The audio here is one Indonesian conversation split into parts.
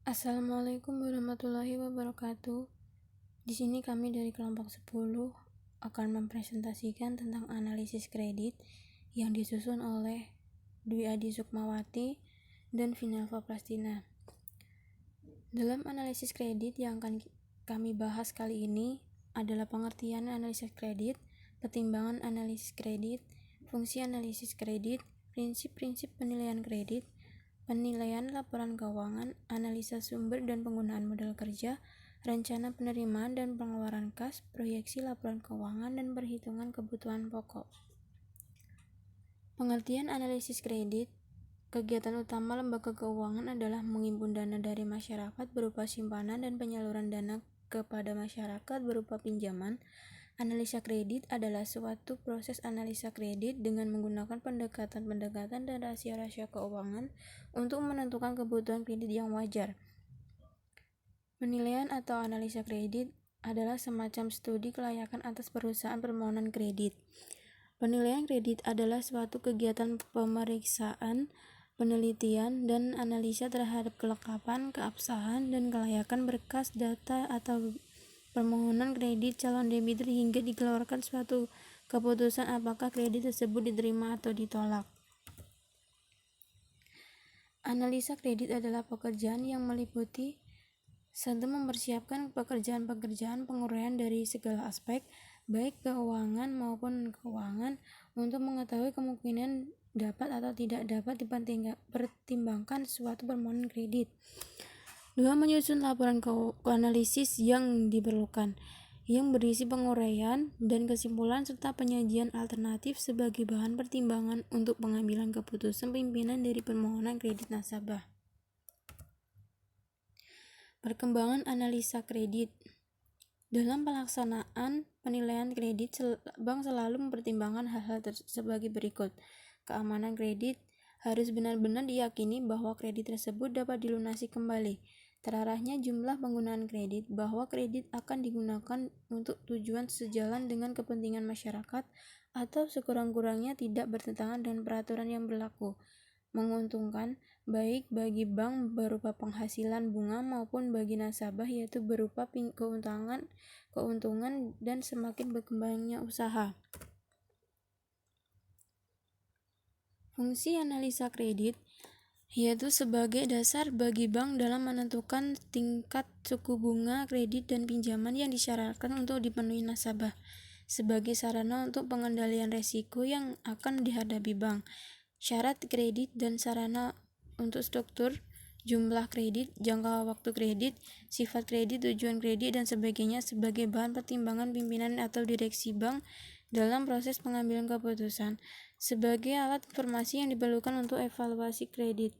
Assalamualaikum warahmatullahi wabarakatuh. Di sini kami dari kelompok 10 akan mempresentasikan tentang analisis kredit yang disusun oleh Dwi Adi Sukmawati dan Vinalva Prastina. Dalam analisis kredit yang akan kami bahas kali ini adalah pengertian analisis kredit, pertimbangan analisis kredit, fungsi analisis kredit, prinsip-prinsip penilaian kredit, penilaian laporan keuangan, analisa sumber dan penggunaan modal kerja, rencana penerimaan dan pengeluaran kas, proyeksi laporan keuangan, dan perhitungan kebutuhan pokok. Pengertian analisis kredit. Kegiatan utama lembaga keuangan adalah menghimpun dana dari masyarakat berupa simpanan dan penyaluran dana kepada masyarakat berupa pinjaman. Analisa kredit adalah suatu proses analisa kredit dengan menggunakan pendekatan-pendekatan dan rasio-rasio keuangan untuk menentukan kebutuhan kredit yang wajar. Penilaian atau analisa kredit adalah semacam studi kelayakan atas perusahaan permohonan kredit. Penilaian kredit adalah suatu kegiatan pemeriksaan, penelitian, dan analisa terhadap kelengkapan, keabsahan, dan kelayakan berkas data atau permohonan kredit calon debitur hingga dikeluarkan suatu keputusan apakah kredit tersebut diterima atau ditolak. Analisa kredit adalah pekerjaan yang meliputi satu mempersiapkan pekerjaan-pekerjaan penguraian dari segala aspek, baik keuangan maupun keuangan, untuk mengetahui kemungkinan dapat atau tidak dapat dipertimbangkan suatu permohonan kredit. 2. Menyusun laporan analisis yang diperlukan, yang berisi penguraian dan kesimpulan serta penyajian alternatif sebagai bahan pertimbangan untuk pengambilan keputusan pimpinan dari permohonan kredit nasabah. Perkembangan analisa kredit. Dalam pelaksanaan penilaian kredit, bank selalu mempertimbangkan hal-hal sebagai berikut. Keamanan kredit harus benar-benar diyakini bahwa kredit tersebut dapat dilunasi kembali. Terarahnya jumlah penggunaan kredit, bahwa kredit akan digunakan untuk tujuan sejalan dengan kepentingan masyarakat atau sekurang-kurangnya tidak bertentangan dengan peraturan yang berlaku. Menguntungkan baik bagi bank berupa penghasilan bunga maupun bagi nasabah yaitu berupa keuntungan dan semakin berkembangnya usaha. Fungsi analisa kredit yaitu sebagai dasar bagi bank dalam menentukan tingkat suku bunga kredit dan pinjaman yang disyaratkan untuk dipenuhi nasabah sebagai sarana untuk pengendalian risiko yang akan dihadapi bank. Syarat kredit dan sarana untuk struktur, jumlah kredit, jangka waktu kredit, sifat kredit, tujuan kredit, dan sebagainya sebagai bahan pertimbangan pimpinan atau direksi bank dalam proses pengambilan keputusan sebagai alat informasi yang diperlukan untuk evaluasi kredit.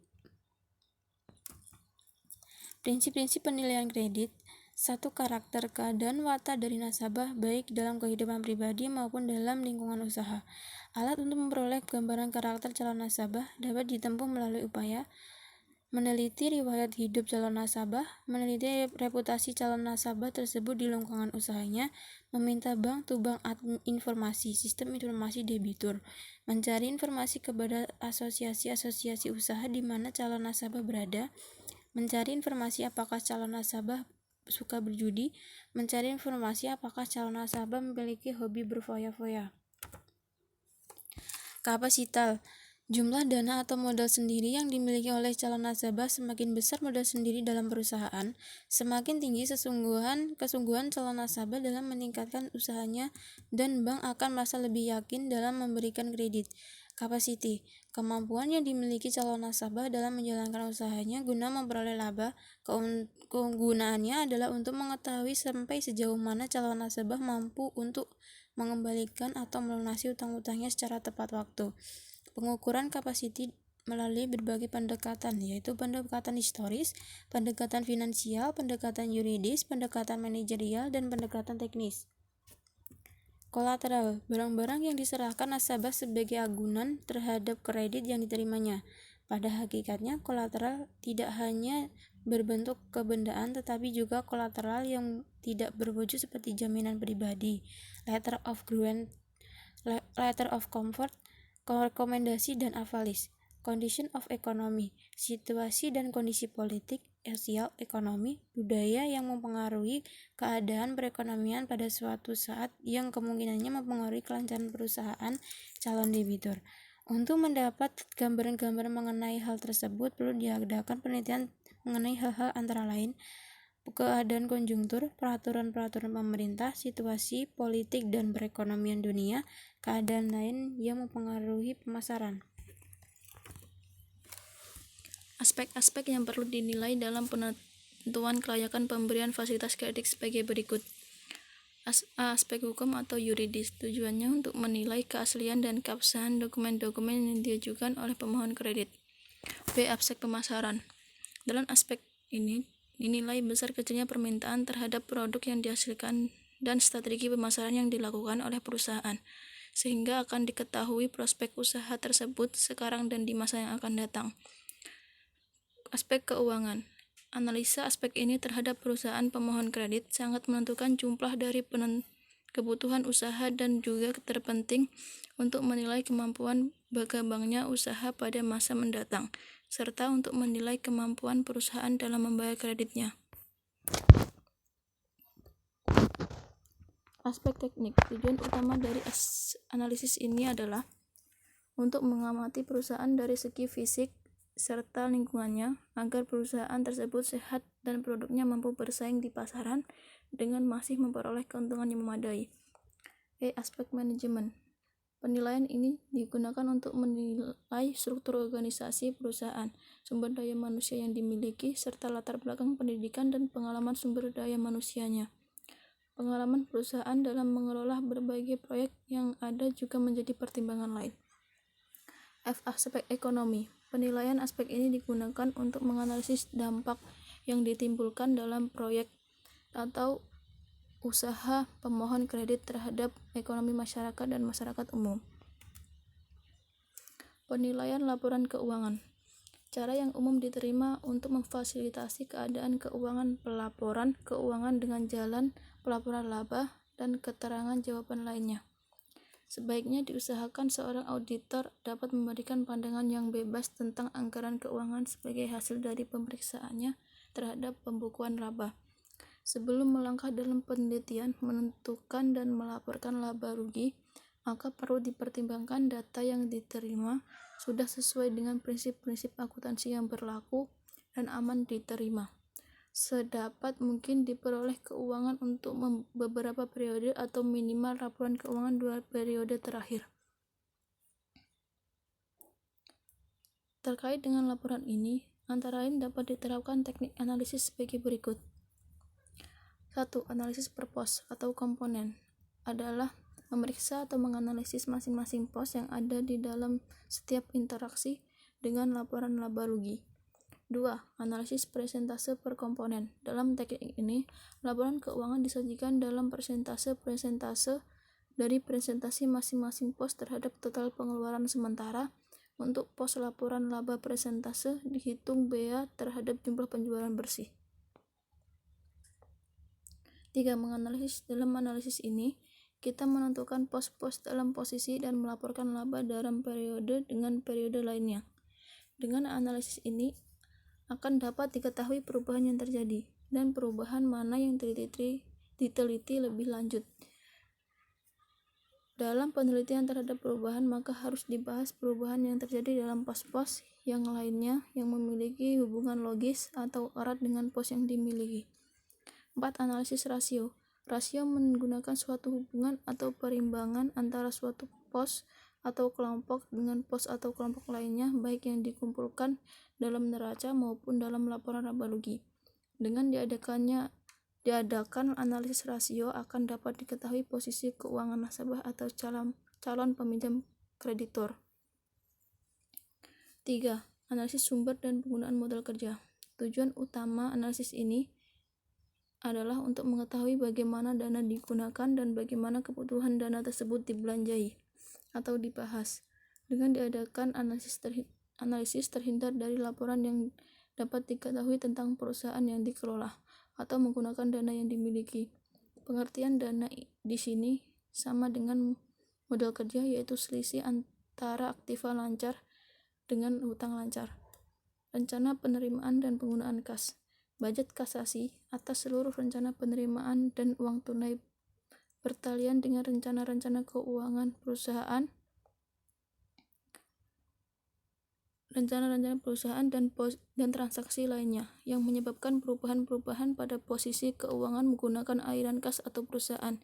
Prinsip-prinsip penilaian kredit. 1. Karakter keadaan watak dari nasabah baik dalam kehidupan pribadi maupun dalam lingkungan usaha. Alat untuk memperoleh gambaran karakter calon nasabah dapat ditempuh melalui upaya meneliti riwayat hidup calon nasabah, meneliti reputasi calon nasabah tersebut di lingkungan usahanya, meminta bank to bank informasi, sistem informasi debitur, mencari informasi kepada asosiasi-asosiasi usaha di mana calon nasabah berada, mencari informasi apakah calon nasabah suka berjudi, mencari informasi apakah calon nasabah memiliki hobi berfoya-foya. Kapasitas. Jumlah dana atau modal sendiri yang dimiliki oleh calon nasabah. Semakin besar modal sendiri dalam perusahaan, semakin tinggi kesungguhan calon nasabah dalam meningkatkan usahanya dan bank akan merasa lebih yakin dalam memberikan kredit. Capacity. Kemampuan yang dimiliki calon nasabah dalam menjalankan usahanya guna memperoleh laba. Kegunaannya adalah untuk mengetahui sampai sejauh mana calon nasabah mampu untuk mengembalikan atau melunasi utang-utangnya secara tepat waktu. Pengukuran kapasiti melalui berbagai pendekatan, yaitu pendekatan historis, pendekatan finansial, pendekatan yuridis, pendekatan manajerial, dan pendekatan teknis. Kolateral, barang-barang yang diserahkan nasabah sebagai agunan terhadap kredit yang diterimanya. Pada hakikatnya, kolateral tidak hanya berbentuk kebendaan tetapi juga kolateral yang tidak berwujud seperti jaminan pribadi, letter of comfort, rekomendasi, dan avalis. condition of economy, situasi dan kondisi politik, sosial, ekonomi, budaya yang mempengaruhi keadaan perekonomian pada suatu saat yang kemungkinannya mempengaruhi kelancaran perusahaan calon debitur. Untuk mendapat gambaran-gambaran mengenai hal tersebut, perlu diadakan penelitian mengenai hal-hal antara lain keadaan konjungtur, peraturan-peraturan pemerintah, situasi politik dan perekonomian dunia, keadaan lain yang mempengaruhi pemasaran. Aspek-aspek yang perlu dinilai dalam penentuan kelayakan pemberian fasilitas kredit sebagai berikut. Aspek hukum atau yuridis, tujuannya untuk menilai keaslian dan keabsahan dokumen-dokumen yang diajukan oleh pemohon kredit. B. Aspek pemasaran. Dalam aspek ini dinilai besar kecilnya permintaan terhadap produk yang dihasilkan dan strategi pemasaran yang dilakukan oleh perusahaan, sehingga akan diketahui prospek usaha tersebut sekarang dan di masa yang akan datang. Aspek keuangan. Analisa aspek ini terhadap perusahaan pemohon kredit sangat menentukan jumlah dari kebutuhan usaha dan juga terpenting untuk menilai kemampuan berkembangnya usaha pada masa mendatang, serta untuk menilai kemampuan perusahaan dalam membayar kreditnya. Aspek teknik. Tujuan utama dari analisis ini adalah untuk mengamati perusahaan dari segi fisik serta lingkungannya agar perusahaan tersebut sehat dan produknya mampu bersaing di pasaran dengan masih memperoleh keuntungan yang memadai. Aspek manajemen. Penilaian ini digunakan untuk menilai struktur organisasi perusahaan, sumber daya manusia yang dimiliki, serta latar belakang pendidikan dan pengalaman sumber daya manusianya. Pengalaman perusahaan dalam mengelola berbagai proyek yang ada juga menjadi pertimbangan lain. Aspek ekonomi. Penilaian aspek ini digunakan untuk menganalisis dampak yang ditimbulkan dalam proyek atau usaha pemohon kredit terhadap ekonomi masyarakat dan masyarakat umum. Penilaian laporan keuangan. Cara yang umum diterima untuk memfasilitasi keadaan keuangan pelaporan keuangan dengan jalan pelaporan laba dan keterangan jawaban lainnya. Sebaiknya diusahakan seorang auditor dapat memberikan pandangan yang bebas tentang anggaran keuangan sebagai hasil dari pemeriksaannya terhadap pembukuan laba. Sebelum melangkah dalam penelitian, menentukan dan melaporkan laba rugi, maka perlu dipertimbangkan data yang diterima sudah sesuai dengan prinsip-prinsip akuntansi yang berlaku dan aman diterima. Sedapat mungkin diperoleh keuangan untuk beberapa periode atau minimal laporan keuangan 2 periode terakhir. Terkait dengan laporan ini, antara lain dapat diterapkan teknik analisis sebagai berikut. 1. Analisis per pos atau komponen adalah memeriksa atau menganalisis masing-masing pos yang ada di dalam setiap interaksi dengan laporan laba rugi. 2. Analisis persentase per komponen. Dalam teknik ini, laporan keuangan disajikan dalam persentase dari presentasi masing-masing pos terhadap total pengeluaran sementara. Untuk pos laporan laba persentase dihitung bea terhadap jumlah penjualan bersih. 3. Menganalisis. Dalam analisis ini, kita menentukan pos-pos dalam posisi dan melaporkan laba dalam periode dengan periode lainnya. Dengan analisis ini, akan dapat diketahui perubahan yang terjadi dan perubahan mana yang diteliti lebih lanjut. Dalam penelitian terhadap perubahan, maka harus dibahas perubahan yang terjadi dalam pos-pos yang lainnya yang memiliki hubungan logis atau erat dengan pos yang dimiliki. 4. Analisis rasio. Rasio menggunakan suatu hubungan atau perimbangan antara suatu pos atau kelompok dengan pos atau kelompok lainnya, baik yang dikumpulkan dalam neraca maupun dalam laporan laba rugi. Dengan diadakan analisis rasio, akan dapat diketahui posisi keuangan nasabah atau calon peminjam kreditor. 3. Analisis sumber dan penggunaan modal kerja. Tujuan utama analisis ini adalah untuk mengetahui bagaimana dana digunakan dan bagaimana kebutuhan dana tersebut dibelanjai atau dibahas. Dengan diadakan analisis terhindar dari laporan yang dapat diketahui tentang perusahaan yang dikelola atau menggunakan dana yang dimiliki. Pengertian dana di sini sama dengan modal kerja, yaitu selisih antara aktiva lancar dengan hutang lancar. Rencana penerimaan dan penggunaan kas. Budget kasasi atas seluruh rencana penerimaan dan uang tunai bertalian dengan rencana-rencana keuangan perusahaan, dan transaksi lainnya yang menyebabkan perubahan-perubahan pada posisi keuangan menggunakan aliran kas atau perusahaan.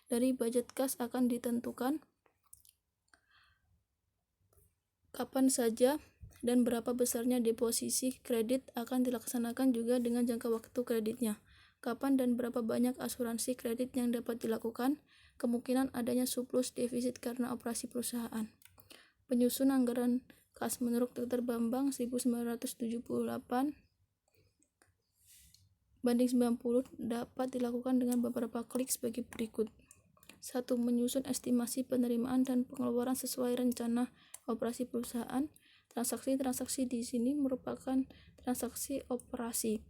Dari budget kas akan ditentukan kapan saja dan berapa besarnya deposisi kredit akan dilaksanakan juga dengan jangka waktu kreditnya. Kapan dan berapa banyak asuransi kredit yang dapat dilakukan, kemungkinan adanya surplus defisit karena operasi perusahaan. Penyusun anggaran kas menurut Dr. Bambang 1978 banding 90 dapat dilakukan dengan beberapa klik sebagai berikut. 1. Menyusun estimasi penerimaan dan pengeluaran sesuai rencana operasi perusahaan. Transaksi-transaksi di sini merupakan transaksi operasi.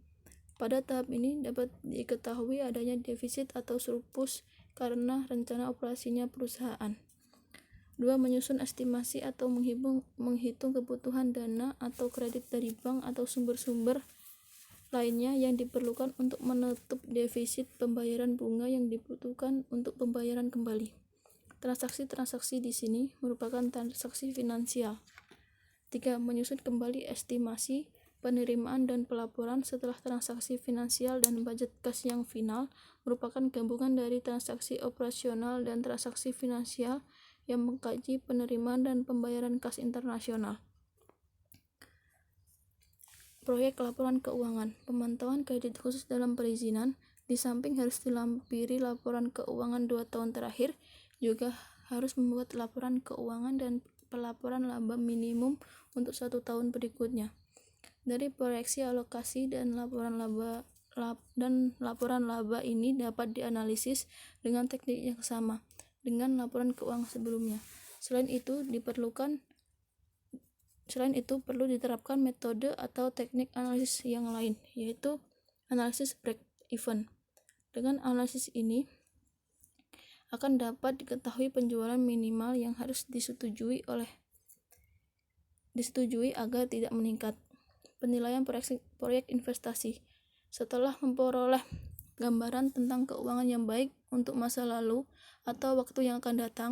Pada tahap ini dapat diketahui adanya defisit atau surplus karena rencana operasinya perusahaan. 2. Menyusun estimasi atau menghitung kebutuhan dana atau kredit dari bank atau sumber-sumber lainnya yang diperlukan untuk menutup defisit pembayaran bunga yang dibutuhkan untuk pembayaran kembali. Transaksi-transaksi di sini merupakan transaksi finansial. 3. Menyusun kembali estimasi penerimaan dan pelaporan setelah transaksi finansial dan budget kas yang final merupakan gabungan dari transaksi operasional dan transaksi finansial yang mengkaji penerimaan dan pembayaran kas internasional. Proyek laporan keuangan. Pemantauan kredit khusus dalam perizinan, di samping harus dilampiri laporan keuangan 2 tahun terakhir, juga harus membuat laporan keuangan dan pelaporan laba minimum untuk 1 tahun berikutnya. Dari proyeksi alokasi dan laporan laba ini dapat dianalisis dengan teknik yang sama dengan laporan keuangan sebelumnya. Selain itu perlu diterapkan metode atau teknik analisis yang lain, yaitu analisis break-even. Dengan analisis ini akan dapat diketahui penjualan minimal yang harus disetujui agar tidak meningkat. Penilaian proyek investasi. Setelah memperoleh gambaran tentang keuangan yang baik untuk masa lalu atau waktu yang akan datang,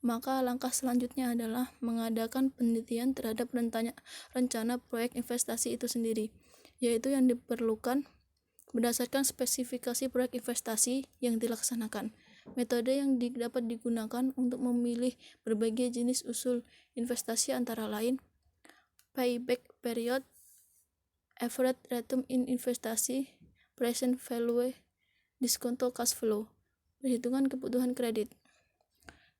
maka langkah selanjutnya adalah mengadakan penelitian terhadap rencana proyek investasi itu sendiri, yaitu yang diperlukan berdasarkan spesifikasi proyek investasi yang dilaksanakan. Metode yang dapat digunakan untuk memilih berbagai jenis usul investasi antara lain payback period, average return in investasi, present value, diskonto cash flow. Perhitungan kebutuhan kredit.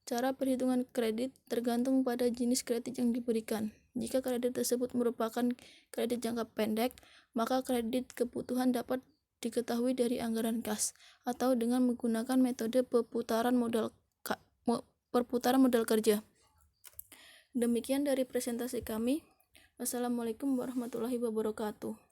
Cara perhitungan kredit tergantung pada jenis kredit yang diberikan. Jika kredit tersebut merupakan kredit jangka pendek, maka kredit kebutuhan dapat diketahui dari anggaran kas atau dengan menggunakan metode perputaran modal kerja. Demikian dari presentasi kami. Wassalamualaikum warahmatullahi wabarakatuh.